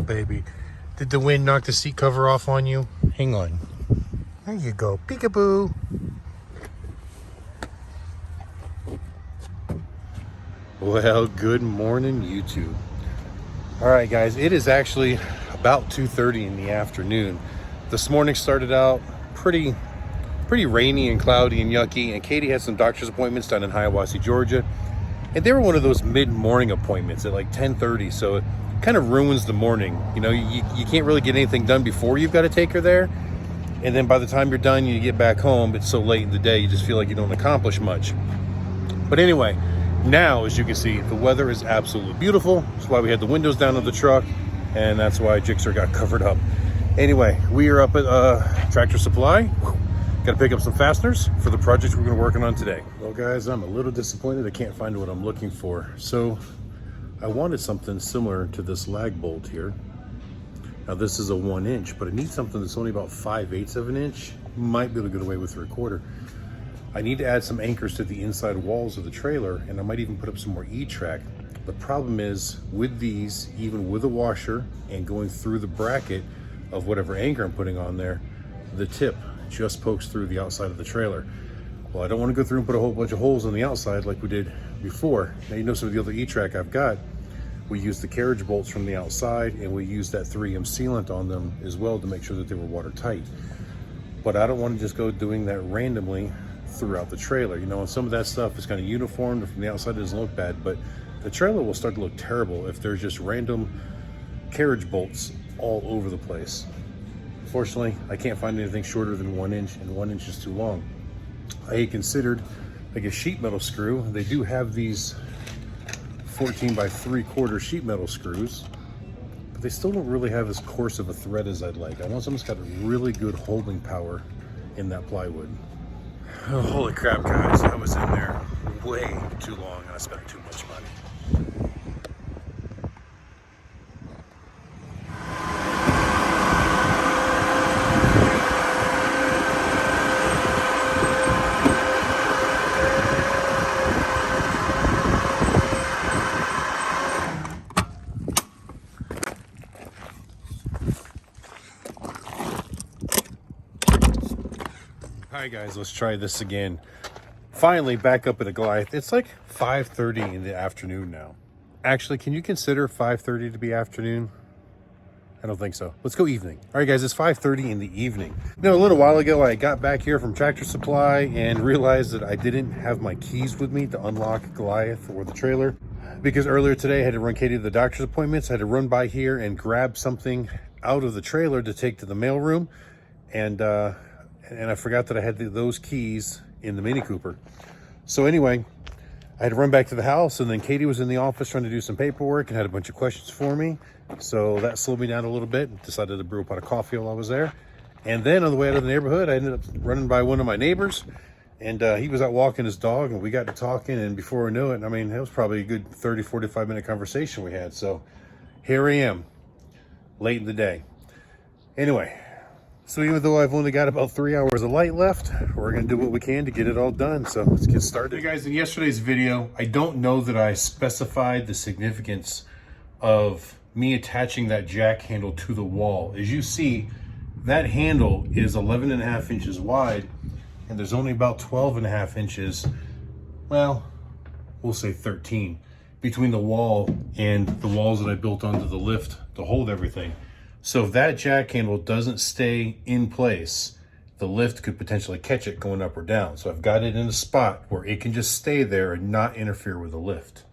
baby. Did the wind knock the seat cover off on you? Hang on. There you go. Peekaboo. Well, good morning, YouTube. All right, guys, it is actually about 2:30 in the afternoon. This morning started out pretty rainy and cloudy and yucky, and Katie had some doctor's appointments down in Hiawassee, Georgia, and they were one of those mid-morning appointments at like 10:30, so it kind of ruins the morning. You know, you can't really get anything done before you've got to take her there, and then by the time you're done, you get back home, it's so late in the day, you just feel like you don't accomplish much. But anyway, now, as you can see, the weather is absolutely beautiful. That's why we had the windows down on the truck, and that's why Jixer got covered up. Anyway, we are up at Tractor Supply. Got to pick up some fasteners for the project we're going to be working on today. Well, guys, I'm a little disappointed. I can't find what I'm looking for. So I wanted something similar to this lag bolt here. Now, this is a 1-inch, but I need something that's only about 5/8 of an inch. Might be able to get away with 3/4. I need to add some anchors to the inside walls of the trailer, and I might even put up some more E-track. The problem is with these, even with a washer and going through the bracket of whatever anchor I'm putting on there, the tip just pokes through the outside of the trailer. Well, I don't want to go through and put a whole bunch of holes on the outside like we did before. Now, you know, some of the other E-track I've got, we used the carriage bolts from the outside, and we used that 3M sealant on them as well to make sure that they were watertight. But I don't want to just go doing that randomly throughout the trailer. You know, and some of that stuff is kind of uniform, and from the outside it doesn't look bad, but the trailer will start to look terrible if there's just random carriage bolts all over the place. Fortunately, I can't find anything shorter than 1 inch, and 1 inch is too long. I considered like a sheet metal screw. They do have these 14 by 3/4 sheet metal screws, but they still don't really have as coarse of a thread as I'd like. I want something that's got really good holding power in that plywood. Oh, holy crap, guys. I was in there way too long, and I spent too much money. All right, guys, let's try this again. Finally, back up at a Goliath. It's like 5:30 in the afternoon now. Actually, can you consider 5:30 to be afternoon? I don't think so. Let's go evening. All right, guys, it's 5:30 in the evening. You know, a little while ago, I got back here from Tractor Supply and realized that I didn't have my keys with me to unlock Goliath or the trailer, because earlier today I had to run Katie to the doctor's appointments. I had to run by here and grab something out of the trailer to take to the mailroom, and I forgot that I had those keys in the Mini Cooper. So anyway, I had to run back to the house, and then Katie was in the office trying to do some paperwork and had a bunch of questions for me. So that slowed me down a little bit. Decided to brew a pot of coffee while I was there. And then on the way out of the neighborhood, I ended up running by one of my neighbors, and he was out walking his dog, and we got to talking, and before we knew it, I mean, it was probably a good 30, 45-minute conversation we had. So here I am, late in the day. Anyway, so even though I've only got about 3 hours of light left, we're going to do what we can to get it all done. So let's get started. Hey guys, in yesterday's video, I don't know that I specified the significance of me attaching that jack handle to the wall. As you see, that handle is 11.5 inches wide, and there's only about 12.5 inches, well, we'll say 13, between the wall and the walls that I built onto the lift to hold everything. So if that jack handle doesn't stay in place, the lift could potentially catch it going up or down. So I've got it in a spot where it can just stay there and not interfere with the lift.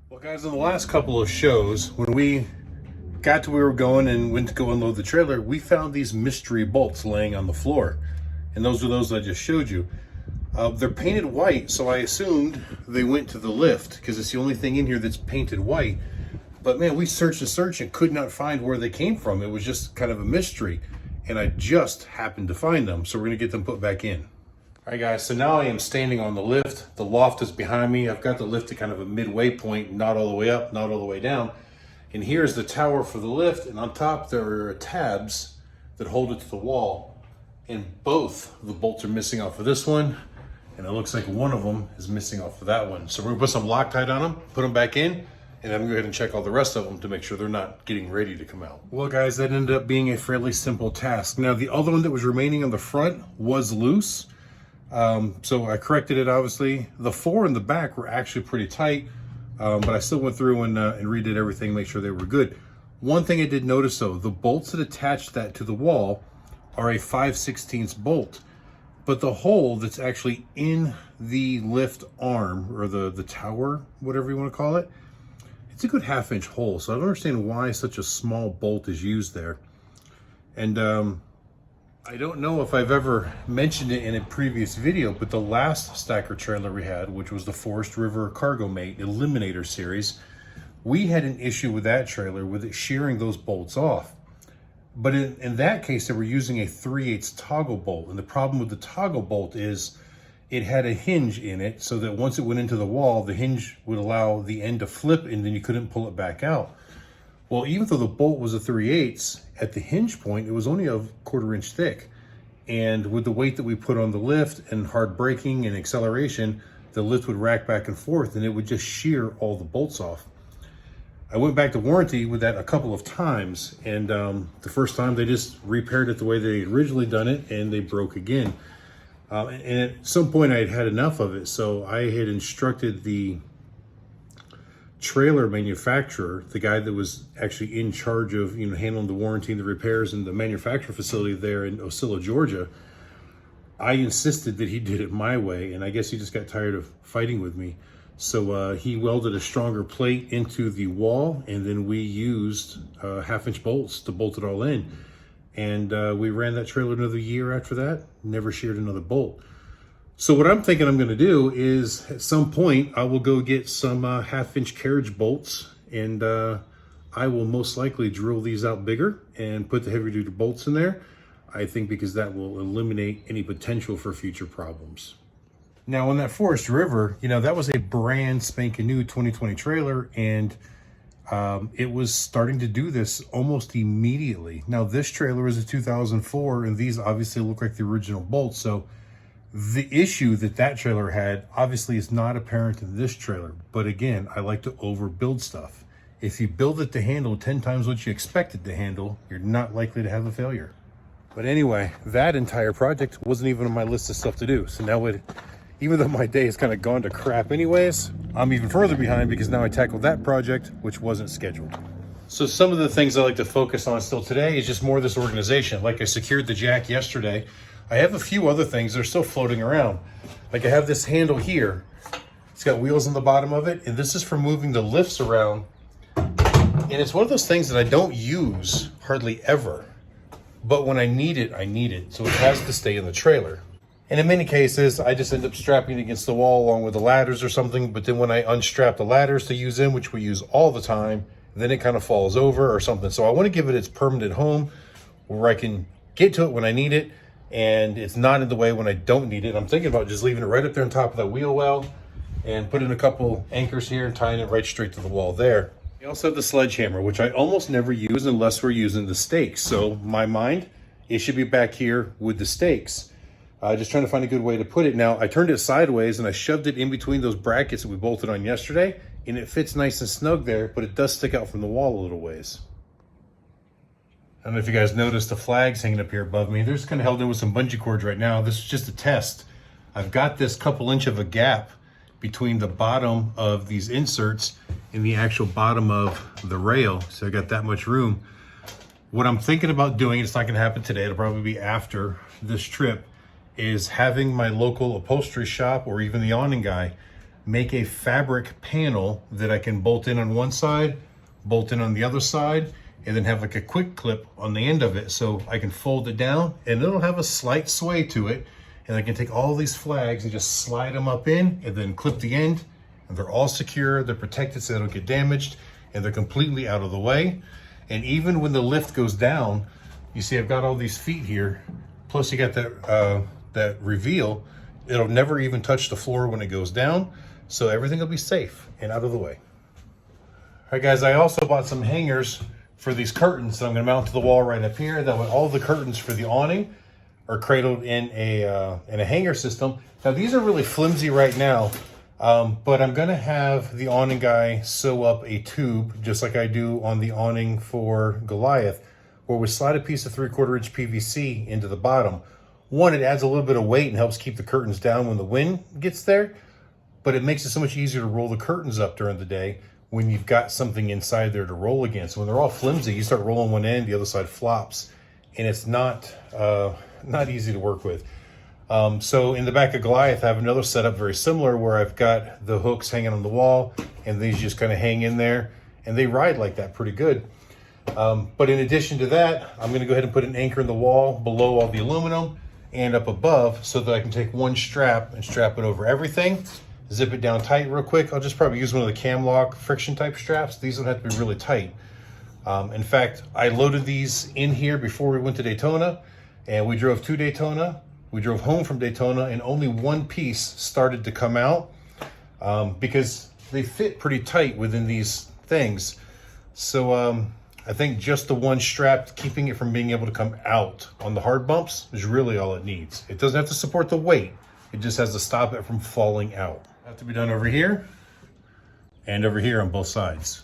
Well, guys, in the last couple of shows, when we got to where we were going and went to go unload the trailer, we found these mystery bolts laying on the floor. And those are those that I just showed you. They're painted white, so I assumed they went to the lift because it's the only thing in here that's painted white. But man, we searched and searched and could not find where they came from. It was just kind of a mystery, and I just happened to find them, so we're gonna get them put back in. All right, guys, so now I am standing on the lift. The loft is behind me. I've got the lift at kind of a midway point, not all the way up, not all the way down. And here's the tower for the lift, and on top there are tabs that hold it to the wall. and both the bolts are missing off of this one, and it looks like one of them is missing off of that one. So we're gonna put some Loctite on them, put them back in, and I'm gonna go ahead and check all the rest of them to make sure they're not getting ready to come out. Well guys, that ended up being a fairly simple task. Now the other one that was remaining on the front was loose. So I corrected it, obviously. The four in the back were actually pretty tight, but I still went through and redid everything, make sure they were good. One thing I did notice though, the bolts that attach that to the wall are a 5/16 bolt, but the hole that's actually in the lift arm, or the tower, whatever you want to call it, it's a good 1/2 inch hole. So I don't understand why such a small bolt is used there. And I don't know if I've ever mentioned it in a previous video, but the last stacker trailer we had, which was the Forest River Cargo Mate Eliminator series, we had an issue with that trailer with it shearing those bolts off. But in that case, they were using a 3/8 toggle bolt. And the problem with the toggle bolt is it had a hinge in it, so that once it went into the wall, the hinge would allow the end to flip and then you couldn't pull it back out. Well, even though the bolt was a 3/8, at the hinge point, it was only a 1/4 inch thick. And with the weight that we put on the lift and hard braking and acceleration, the lift would rack back and forth and it would just shear all the bolts off. I went back to warranty with that a couple of times, and the first time they just repaired it the way they had originally done it, and they broke again. And at some point I had had enough of it, so I had instructed the trailer manufacturer, the guy that was actually in charge of handling the warranty and the repairs in the manufacturer facility there in Ocilla, Georgia. I insisted that he did it my way, and I guess he just got tired of fighting with me. So he welded a stronger plate into the wall, and then we used 1/2 inch bolts to bolt it all in. And we ran that trailer another year after that, never sheared another bolt. So what I'm thinking I'm gonna do is, at some point, I will go get some 1/2 inch carriage bolts, and I will most likely drill these out bigger and put the heavy duty bolts in there. I think because that will eliminate any potential for future problems. Now on that Forest River, that was a brand spanking new 2020 trailer, and it was starting to do this almost immediately. Now this trailer is a 2004, and these obviously look like the original bolts. So the issue that trailer had obviously is not apparent in this trailer. But again, I like to overbuild stuff. If you build it to handle 10 times what you expect it to handle, you're not likely to have a failure. But anyway, that entire project wasn't even on my list of stuff to do. So now even though my day has kind of gone to crap anyways, I'm even further behind because now I tackled that project, which wasn't scheduled. So some of the things I like to focus on still today is just more of this organization. Like I secured the jack yesterday. I have a few other things that are still floating around. Like I have this handle here. It's got wheels on the bottom of it, and this is for moving the lifts around. And it's one of those things that I don't use hardly ever. But when I need it, I need it. So it has to stay in the trailer. And in many cases, I just end up strapping it against the wall along with the ladders or something. But then when I unstrap the ladders to use them, which we use all the time, then it kind of falls over or something. So I want to give it its permanent home where I can get to it when I need it, and it's not in the way when I don't need it. I'm thinking about just leaving it right up there on top of that wheel well and putting a couple anchors here and tying it right straight to the wall there. I also have the sledgehammer, which I almost never use unless we're using the stakes. So my mind, it should be back here with the stakes. Just trying to find a good way to put it. Now, I turned it sideways and I shoved it in between those brackets that we bolted on yesterday, and it fits nice and snug there, but it does stick out from the wall a little ways. I don't know if you guys noticed the flags hanging up here above me. They're just kind of held in with some bungee cords right now. This is just a test. I've got this couple inch of a gap between the bottom of these inserts and the actual bottom of the rail. So I got that much room. What I'm thinking about doing, it's not gonna happen today, it'll probably be after this trip, is having my local upholstery shop or even the awning guy make a fabric panel that I can bolt in on one side, bolt in on the other side, and then have like a quick clip on the end of it so I can fold it down and it'll have a slight sway to it, and I can take all these flags and just slide them up in and then clip the end, and they're all secure, they're protected so they don't get damaged, and they're completely out of the way. And even when the lift goes down, you see I've got all these feet here, plus you got that reveal, it'll never even touch the floor when it goes down, so everything will be safe and out of the way. All right guys, I also bought some hangers for these curtains that I'm gonna mount to the wall right up here. That way all the curtains for the awning are cradled in a hanger system. Now these are really flimsy right now, but I'm gonna have the awning guy sew up a tube, just like I do on the awning for Goliath, where we slide a piece of 3/4 inch PVC into the bottom. One, it adds a little bit of weight and helps keep the curtains down when the wind gets there, but it makes it so much easier to roll the curtains up during the day when you've got something inside there to roll against. When they're all flimsy, you start rolling one end, the other side flops, and it's not easy to work with. So in the back of Goliath, I have another setup very similar where I've got the hooks hanging on the wall and these just kind of hang in there and they ride like that pretty good. But in addition to that, I'm gonna go ahead and put an anchor in the wall below all the aluminum and up above so that I can take one strap and strap it over everything, zip it down tight real quick. I'll just probably use one of the cam lock friction type straps. These don't have to be really tight. In fact, I loaded these in here before we went to Daytona, and we drove to Daytona. We drove home from Daytona and only one piece started to come out because they fit pretty tight within these things. So I think just the one strap, keeping it from being able to come out on the hard bumps, is really all it needs. It doesn't have to support the weight. It just has to stop it from falling out. Have to be done over here and over here on both sides.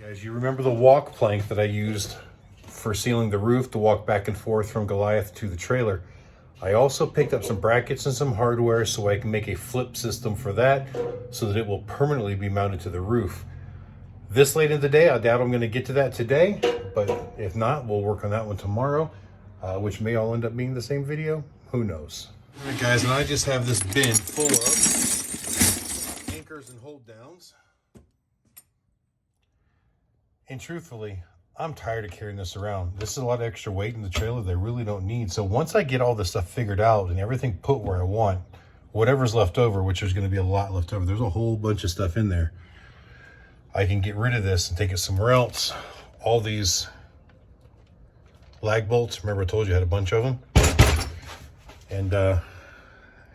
Guys, you remember the walk plank that I used for sealing the roof to walk back and forth from Goliath to the trailer? I also picked up some brackets and some hardware so I can make a flip system for that so that it will permanently be mounted to the roof. This late in the day, I doubt I'm gonna get to that today, but if not, we'll work on that one tomorrow, which may all end up being the same video. Who knows? All right, guys, and I just have this bin full of anchors and hold downs. And truthfully, I'm tired of carrying this around. This is a lot of extra weight in the trailer they really don't need. So once I get all this stuff figured out and everything put where I want, whatever's left over, which there's gonna be a lot left over, there's a whole bunch of stuff in there, I can get rid of this and take it somewhere else. All these lag bolts, remember I told you I had a bunch of them? And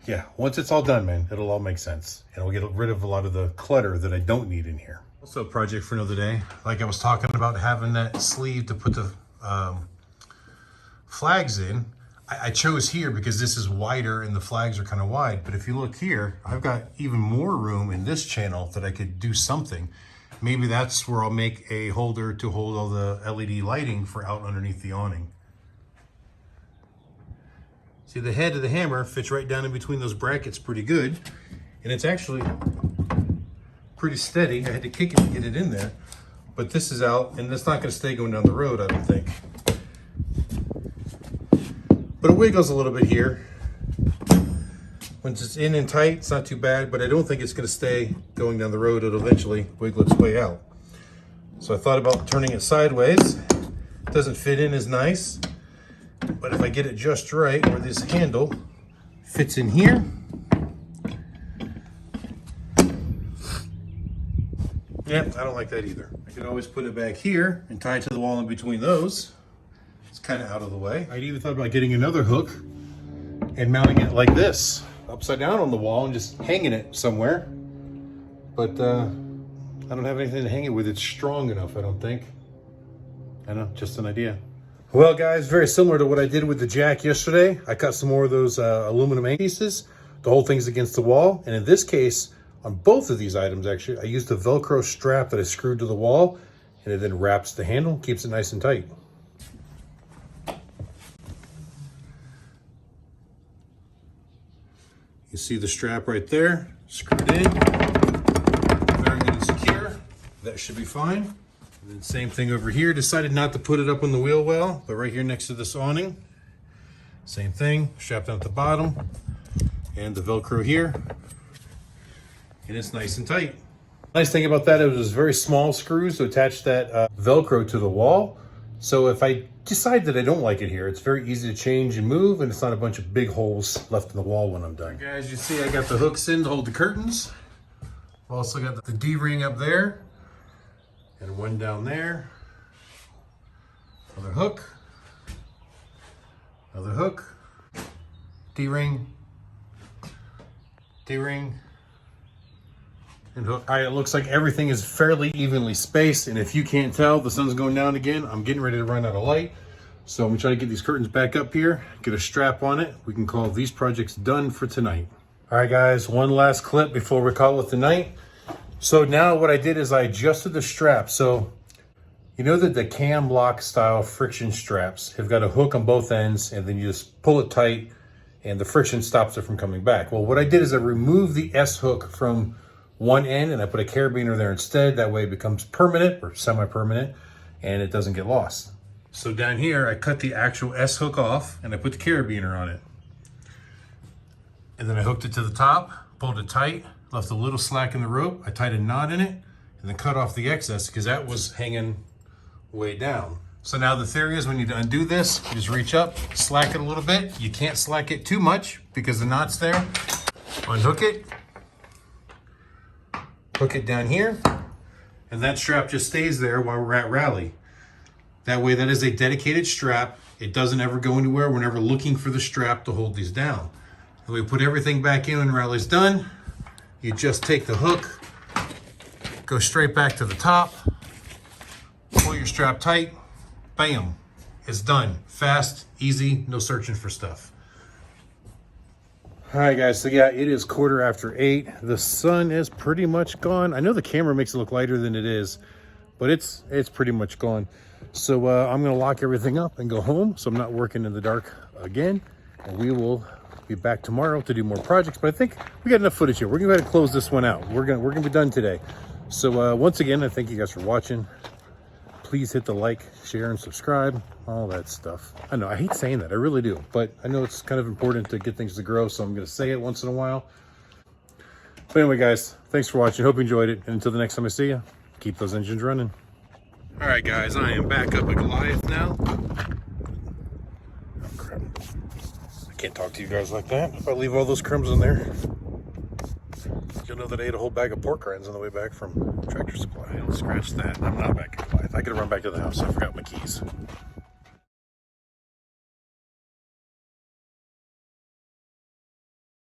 yeah, once it's all done, man, it'll all make sense. And I'll get rid of a lot of the clutter that I don't need in here. Also a project for another day. Like I was talking about having that sleeve to put the flags in. I chose here because this is wider and the flags are kind of wide. But if you look here, I've got even more room in this channel that I could do something. Maybe that's where I'll make a holder to hold all the LED lighting for out underneath the awning. See, the head of the hammer fits right down in between those brackets pretty good. And it's actually pretty steady. I had to kick it to get it in there, but this is out and it's not going to stay going down the road, I don't think. But it wiggles a little bit here. Once it's in and tight, it's not too bad, but I don't think it's going to stay going down the road. It'll eventually wiggle its way out. So I thought about turning it sideways. It doesn't fit in as nice, but if I get it just right where this handle fits in here, yeah, I don't like that either. I can always put it back here and tie it to the wall in between those. It's kind of out of the way. I'd even thought about getting another hook and mounting it like this, upside down on the wall and just hanging it somewhere. But I don't have anything to hang it with. It's strong enough, I don't think. I know, just an idea. Well, guys, very similar to what I did with the jack yesterday. I cut some more of those aluminum pieces to hold things against the wall. And in this case, on both of these items, actually, I used a Velcro strap that I screwed to the wall, and it then wraps the handle, keeps it nice and tight. You see the strap right there, screwed in, very good and secure. That should be fine. And then same thing over here. Decided not to put it up on the wheel well, but right here next to this awning, same thing, strapped down at the bottom, and the Velcro here. And it's nice and tight. Nice thing about that, it was very small screws to attach that Velcro to the wall. So if I decide that I don't like it here, it's very easy to change and move, and it's not a bunch of big holes left in the wall when I'm done. Guys, you see I got the hooks in to hold the curtains. I've also got the D-ring up there, and one down there. Another hook, D-ring, D-ring, and hook. All right, it looks like everything is fairly evenly spaced, and if you can't tell, the sun's going down again. I'm getting ready to run out of light, so I'm gonna try to get these curtains back up here, get a strap on it. We can call these projects done for tonight. All right, guys, one last clip before we call it the night. So now what I did is I adjusted the strap. So you know that the cam lock style friction straps have got a hook on both ends, and then you just pull it tight and the friction stops it from coming back. Well, what I did is I removed the S hook from one end and I put a carabiner there instead. That way it becomes permanent or semi-permanent and it doesn't get lost. So down here, I cut the actual S hook off and I put the carabiner on it. And then I hooked it to the top, pulled it tight, left a little slack in the rope. I tied a knot in it and then cut off the excess because that was hanging way down. So now the theory is when you undo this, you just reach up, slack it a little bit. You can't slack it too much because the knot's there. Unhook it, hook it down here, and that strap just stays there while we're at rally. That way, that is a dedicated strap. It doesn't ever go anywhere. We're never looking for the strap to hold these down. And we put everything back in when rally's done. You just take the hook, go straight back to the top, pull your strap tight, bam, it's done. Fast, easy, no searching for stuff. All right, guys, so yeah, it is 8:15. The sun is pretty much gone. I know the camera makes it look lighter than it is, but it's pretty much gone. So I'm gonna lock everything up and go home so I'm not working in the dark again. And we will be back tomorrow to do more projects, but I think we got enough footage here. We're gonna go ahead and close this one out. We're gonna be done today. So once again, I thank you guys for watching. Please hit the like, share, and subscribe, all that stuff. I know, I hate saying that, I really do, but I know it's kind of important to get things to grow, so I'm gonna say it once in a while. But anyway, guys, thanks for watching. Hope you enjoyed it, and until the next time I see you, keep those engines running. All right, guys, I am back up at Goliath now. Oh, crap. I can't talk to you guys like that. If I leave all those crumbs in there, you'll know that I ate a whole bag of pork rinds on the way back from Tractor Supply. Scratch that. I'm not back at Goliath. I could have run back to the house. I forgot my keys.